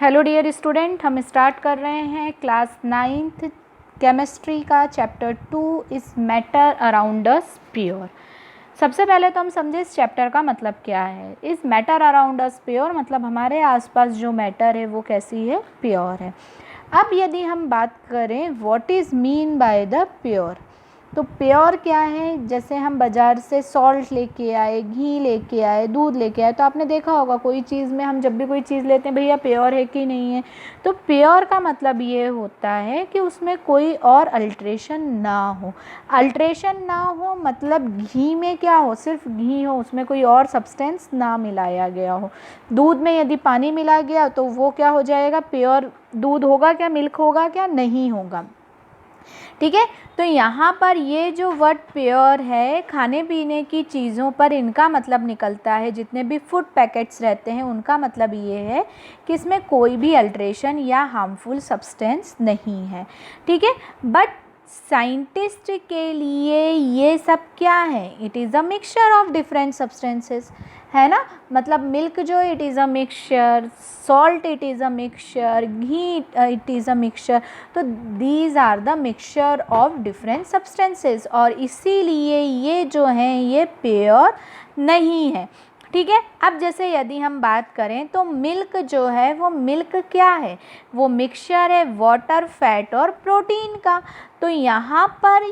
Hello dear student, हम start कर रहे हैं क्लास 9th केमिस्ट्री का चैप्टर 2 इस मैटर अराउंड अस प्योर। सबसे पहले तो हम समझे इस चैप्टर का मतलब क्या है। इस मैटर अराउंड अस प्योर मतलब हमारे आसपास जो मैटर है वो कैसी है, प्योर है। अब यदि हम बात करें what is mean by the pure, तो प्योर क्या है। जैसे हम बाज़ार से सॉल्ट लेके आए, घी लेके आए, दूध लेके आए, तो आपने देखा होगा कोई चीज़ में हम जब भी कोई चीज़ लेते हैं, भैया प्योर है कि नहीं है। तो प्योर का मतलब ये होता है कि उसमें कोई और अल्ट्रेशन ना हो। अल्ट्रेशन ना हो मतलब घी में क्या हो, सिर्फ घी हो, उसमें कोई और सब्सटेंस ना मिलाया गया हो। दूध में यदि पानी मिला गया तो वो क्या हो जाएगा, प्योर दूध होगा क्या, मिल्क होगा क्या, नहीं होगा। ठीक है, तो यहाँ पर ये जो वर्ड प्योर है, खाने पीने की चीज़ों पर इनका मतलब निकलता है। जितने भी फूड पैकेट्स रहते हैं उनका मतलब ये है कि इसमें कोई भी अल्ट्रेशन या हार्मफुल सब्सटेंस नहीं है। ठीक है, बट साइंटिस्ट के लिए ये सब क्या है, it is a mixture of different substances, है ना। मतलब मिल्क जो it is a mixture, salt it is a mixture, ghee it is a mixture. तो these are the mixture of different substances, और इसीलिए ये जो हैं ये प्योर नहीं है। ठीक है, अब जैसे यदि हम बात करें तो मिल्क जो है वो मिल्क क्या है, वो मिक्सचर है वाटर, फैट और प्रोटीन का। तो यहाँ पर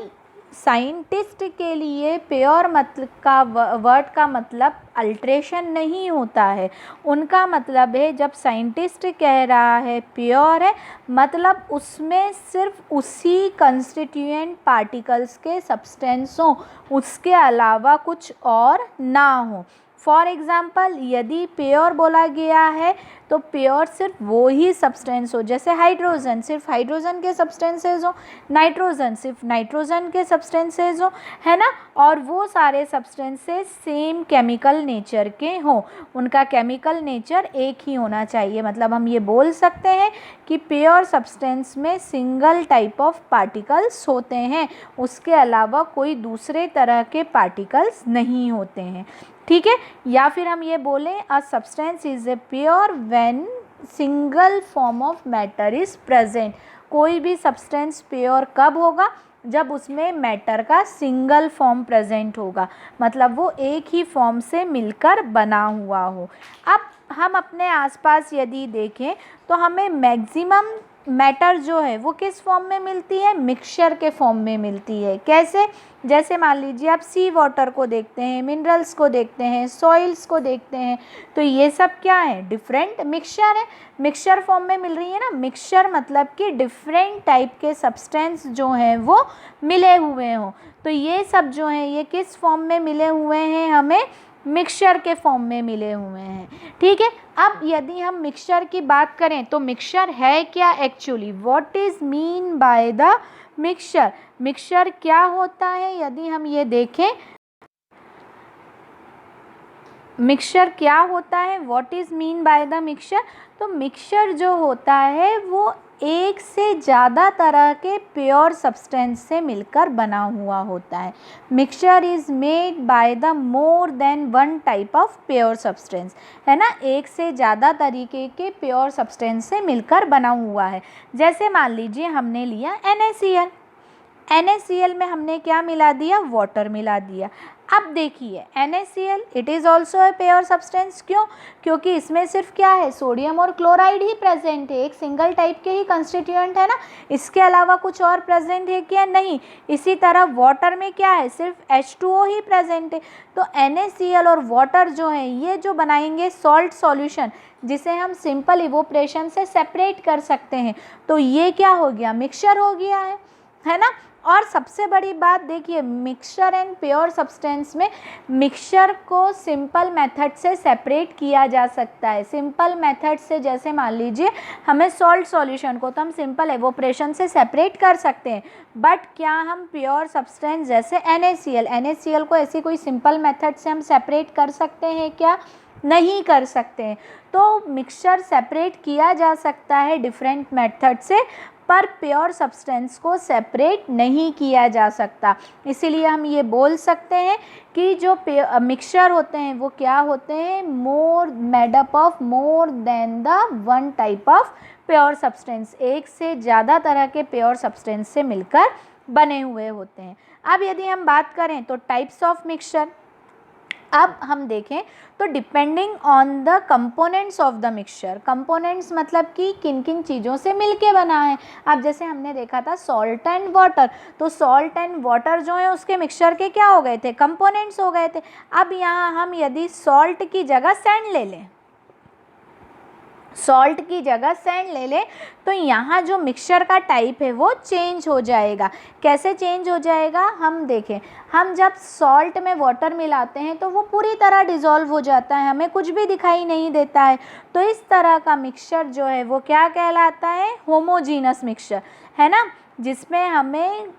साइंटिस्ट के लिए प्योर मतलब का वर्ड का मतलब अल्ट्रेशन नहीं होता है। उनका मतलब है, जब साइंटिस्ट कह रहा है प्योर है, मतलब उसमें सिर्फ उसी कंस्टिट्यूएंट पार्टिकल्स के सब्सटेंस हों, उसके अलावा कुछ और ना हो। फॉर एग्ज़ाम्पल यदि प्योर बोला गया है तो प्योर सिर्फ वो ही सब्सटेंस हो, जैसे हाइड्रोजन सिर्फ हाइड्रोजन के सब्सटेंसेज हो, नाइट्रोजन सिर्फ नाइट्रोजन के सब्सटेंसेज हो, है ना। और वो सारे सब्सटेंसेस सेम केमिकल नेचर के हों, उनका केमिकल नेचर एक ही होना चाहिए। मतलब हम ये बोल सकते हैं कि प्योर सब्सटेंस में सिंगल टाइप ऑफ पार्टिकल्स होते हैं, उसके अलावा कोई दूसरे तरह के पार्टिकल्स नहीं होते हैं। ठीक है, या फिर हम ये बोलें a substance is a pure when single form of matter is present. कोई भी सब्सटेंस प्योर कब होगा, जब उसमें मैटर का सिंगल फॉर्म प्रेजेंट होगा, मतलब वो एक ही फॉर्म से मिलकर बना हुआ हो। अब हम अपने आसपास यदि देखें तो हमें मैक्सिमम मैटर जो है वो किस फॉर्म में मिलती है, मिक्सचर के फॉर्म में मिलती है। कैसे, जैसे मान लीजिए आप सी वाटर को देखते हैं, मिनरल्स को देखते हैं, सॉइल्स को देखते हैं, तो ये सब क्या है, डिफरेंट मिक्सचर है, मिक्सचर फॉर्म में मिल रही है ना। मिक्सचर मतलब कि डिफरेंट टाइप के सब्सटेंस जो हैं वो मिले हुए हों। तो ये सब जो हैं ये किस फॉर्म में मिले हुए हैं, हमें मिक्सचर के फॉर्म में मिले हुए हैं। ठीक है, अब यदि हम मिक्सचर की बात करें तो मिक्सचर है क्या actually, what is mean by the mixture. Mixture क्या होता है, यदि हम ये देखें मिक्सचर क्या होता है, what is mean by the mixture. तो मिक्सचर जो होता है वो एक से ज़्यादा तरह के प्योर सब्सटेंस से मिलकर बना हुआ होता है। Mixture is made by the more than one type of pure substance, है ना। एक से ज़्यादा तरीके के प्योर सब्सटेंस से मिलकर बना हुआ है। जैसे मान लीजिए हमने लिया NaCl, NaCl में हमने क्या मिला दिया, वाटर मिला दिया। अब देखिए NaCl it is also a pure substance, क्यों, क्योंकि इसमें सिर्फ क्या है, सोडियम और क्लोराइड ही प्रेजेंट है, एक सिंगल टाइप के ही कंस्टिट्यूएंट है ना, इसके अलावा कुछ और प्रेजेंट है क्या, नहीं। इसी तरह वाटर में क्या है, सिर्फ H2O ही प्रेजेंट है। तो NaCl और वाटर जो है ये जो बनाएंगे सॉल्ट सॉल्यूशन, जिसे हम सिंपल इवोपरेशन से सेपरेट कर सकते हैं, तो ये क्या हो गया, मिक्सचर हो गया है ना। और सबसे बड़ी बात देखिए, मिक्सचर एंड प्योर सब्सटेंस में मिक्सचर को सिंपल मेथड से सेपरेट किया जा सकता है। सिंपल मेथड से, जैसे मान लीजिए हमें सॉल्ट सॉल्यूशन को तो हम सिंपल एवोपरेशन से सेपरेट कर सकते हैं, बट क्या हम प्योर सब्सटेंस जैसे NaCl को ऐसी कोई सिंपल मेथड से हम सेपरेट कर सकते हैं क्या, नहीं कर सकते हैं। तो मिक्सचर सेपरेट किया जा सकता है डिफरेंट मेथड से, पर प्योर सब्सटेंस को सेपरेट नहीं किया जा सकता। इसीलिए हम ये बोल सकते हैं कि जो मिक्सचर होते हैं वो क्या होते हैं, more made up of more than the one type of pure substance, एक से ज़्यादा तरह के प्योर सब्सटेंस से मिलकर बने हुए होते हैं। अब यदि हम बात करें तो टाइप्स ऑफ मिक्सचर, अब हम देखें तो depending on the components of the mixture, components मतलब कि किन किन चीज़ों से मिलके बना है। अब जैसे हमने देखा था सॉल्ट एंड वाटर, तो सॉल्ट एंड वाटर जो है उसके मिक्सचर के क्या हो गए थे, कंपोनेंट्स हो गए थे। अब यहाँ हम यदि सॉल्ट की जगह सैंड ले लें, सॉल्ट की जगह सैंड ले लें, तो यहाँ जो मिक्सचर का टाइप है वो चेंज हो जाएगा। कैसे चेंज हो जाएगा, हम देखें, हम जब सॉल्ट में वाटर मिलाते हैं तो वो पूरी तरह डिज़ोल्व हो जाता है, हमें कुछ भी दिखाई नहीं देता है। तो इस तरह का मिक्सचर जो है वो क्या कहलाता है, होमोजीनस मिक्सचर, है ना, जिसमें हमें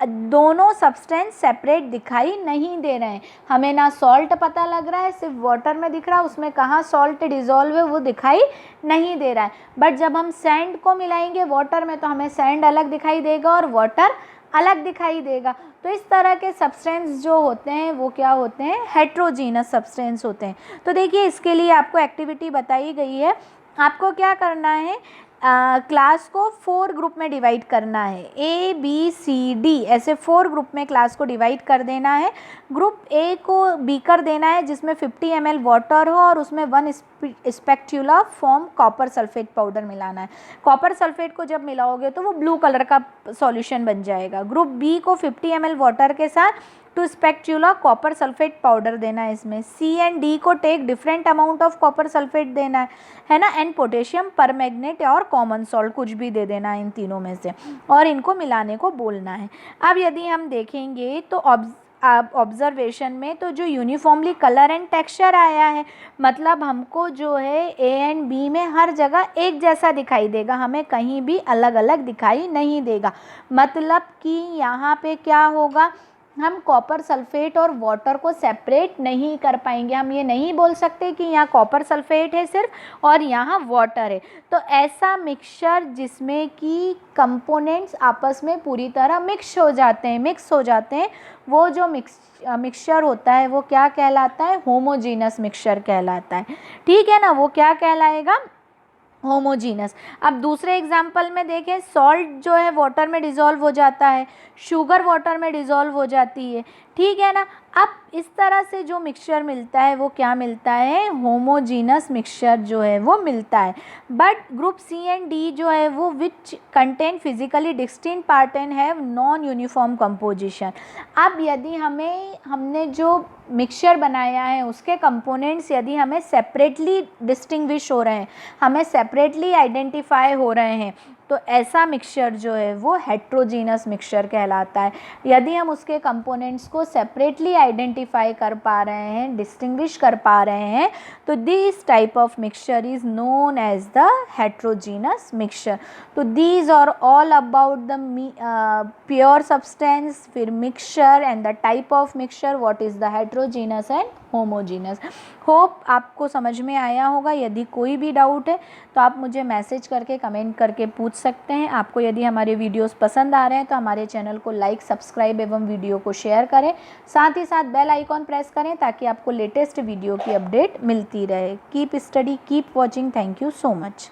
दोनों सब्सटेंस सेपरेट दिखाई नहीं दे रहे हैं। हमें ना सॉल्ट पता लग रहा है, सिर्फ वाटर में दिख रहा है, उसमें कहाँ सॉल्ट डिज़ोल्व है वो दिखाई नहीं दे रहा है। बट जब हम सैंड को मिलाएंगे वाटर में तो हमें सैंड अलग दिखाई देगा और वाटर अलग दिखाई देगा। तो इस तरह के सब्सटेंस जो होते हैं वो क्या होते हैं, हेट्रोजीनस सब्सटेंस होते हैं। तो देखिए इसके लिए आपको एक्टिविटी बताई गई है, आपको क्या करना है, क्लास को 4 ग्रुप में डिवाइड करना है, A B C D ऐसे 4 ग्रुप में क्लास को डिवाइड कर देना है। ग्रुप A को बीकर देना है जिसमें 50 ml वाटर हो और उसमें 1 स्पेक्ट्यूला फॉर्म कॉपर सल्फेट पाउडर मिलाना है। कॉपर सल्फेट को जब मिलाओगे तो वो ब्लू कलर का सॉल्यूशन बन जाएगा। ग्रुप B को 50 ml वाटर के साथ 2 स्पेक्ट्यूला कॉपर सल्फेट पाउडर देना है। इसमें C एंड D को take different amount of copper sulphate देना है ना, एंड पोटेशियम परमैंगनेट और कॉमन सॉल्ट कुछ भी दे देना है इन तीनों में से, और इनको मिलाने को बोलना है। अब यदि हम देखेंगे तो ऑब्जर्वेशन में तो जो यूनिफॉर्मली कलर एंड टेक्सचर आया है, मतलब हमको जो है A एंड B में हर जगह एक जैसा दिखाई देगा, हमें कहीं भी अलग अलग दिखाई नहीं देगा। मतलब कि यहाँ पे क्या होगा, हम कॉपर सल्फेट और वाटर को सेपरेट नहीं कर पाएंगे। हम ये नहीं बोल सकते कि यहाँ कॉपर सल्फेट है सिर्फ और यहाँ वाटर है। तो ऐसा मिक्सचर जिसमें कि कंपोनेंट्स आपस में पूरी तरह मिक्स हो जाते हैं, वो जो मिक्सचर होता है वो क्या कहलाता है, होमोजीनस मिक्सचर कहलाता है। ठीक है ना, वो क्या कहलाएगा, होमोजीनस। अब दूसरे एग्जाम्पल में देखें, सॉल्ट जो है वाटर में डिज़ोल्व हो जाता है, शुगर वाटर में डिज़ोल्व हो जाती है, ठीक है ना। अब इस तरह से जो मिक्सचर मिलता है वो क्या मिलता है, होमोजीनस मिक्सचर जो है वो मिलता है। But group C and D जो है वो which contain physically distinct part and have non uniform composition. अब यदि हमने जो मिक्सचर बनाया है उसके कंपोनेंट्स यदि हमें सेपरेटली डिस्टिंग्विश हो रहे हैं, हमें सेपरेटली आइडेंटिफाई हो रहे हैं, तो ऐसा मिक्सचर जो है वो हेट्रोजीनस मिक्सचर कहलाता है। यदि हम उसके कंपोनेंट्स को सेपरेटली आइडेंटिफाई कर पा रहे हैं, डिस्टिंग्विश कर पा रहे हैं, तो this type of mixture is known as the heterogeneous mixture. तो these are all about the pure substance, फिर mixture and the type of mixture, what is the heterogeneous and homogeneous. Hope आपको समझ में आया होगा। यदि कोई भी डाउट है तो आप मुझे मैसेज करके, कमेंट करके पूछ सकते हैं। आपको यदि हमारे वीडियोस पसंद आ रहे हैं तो हमारे चैनल को लाइक, सब्सक्राइब एवं वीडियो को शेयर करें। साथ ही साथ बेल आइकॉन प्रेस करें ताकि आपको लेटेस्ट वीडियो की अपडेट मिलती रहे। Keep study, keep watching. Thank you so much.